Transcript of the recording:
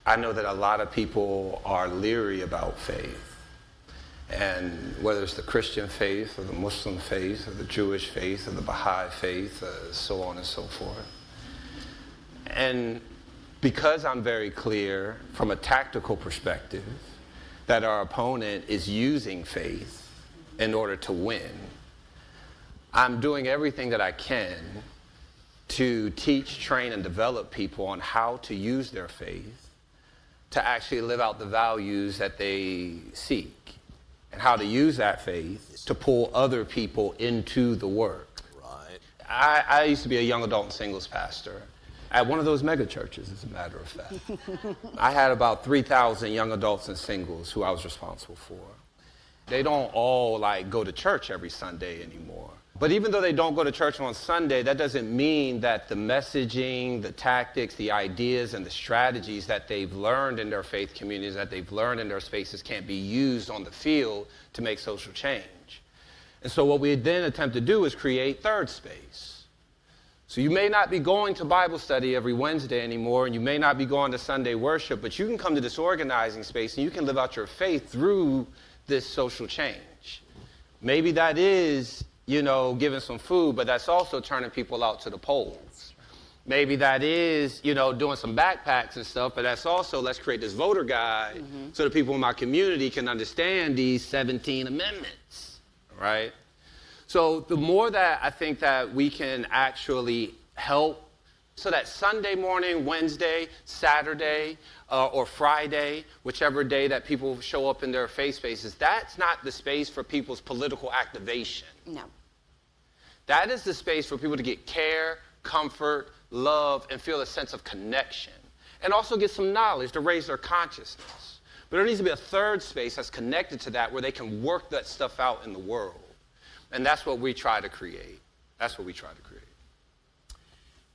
I know that a lot of people are leery about faith. And whether it's the Christian faith or the Muslim faith or the Jewish faith or the Baha'i faith, so on and so forth. And because I'm very clear from a tactical perspective that our opponent is using faith in order to win, I'm doing everything that I can to teach, train, and develop people on how to use their faith to actually live out the values that they seek, and how to use that faith to pull other people into the work. Right. I used to be a young adult and singles pastor at one of those mega churches, as a matter of fact. I had about 3,000 young adults and singles who I was responsible for. They don't all go to church every Sunday anymore. But even though they don't go to church on Sunday, that doesn't mean that the messaging, the tactics, the ideas, and the strategies that they've learned in their faith communities, that they've learned in their spaces, can't be used on the field to make social change. And so what we then attempt to do is create third space. So you may not be going to Bible study every Wednesday anymore, and you may not be going to Sunday worship, but you can come to this organizing space and you can live out your faith through this social change. Maybe that is, giving some food, but that's also turning people out to the polls. Maybe that is, doing some backpacks and stuff, but that's also, let's create this voter guide so that people in my community can understand these 17 amendments, right? So the more that I think that we can actually help, so that Sunday morning, Wednesday, Saturday, or Friday, whichever day that people show up in their faith spaces, that's not the space for people's political activation. No. That is the space for people to get care, comfort, love, and feel a sense of connection. And also get some knowledge to raise their consciousness. But there needs to be a third space that's connected to that where they can work that stuff out in the world. And that's what we try to create. That's what we try to create.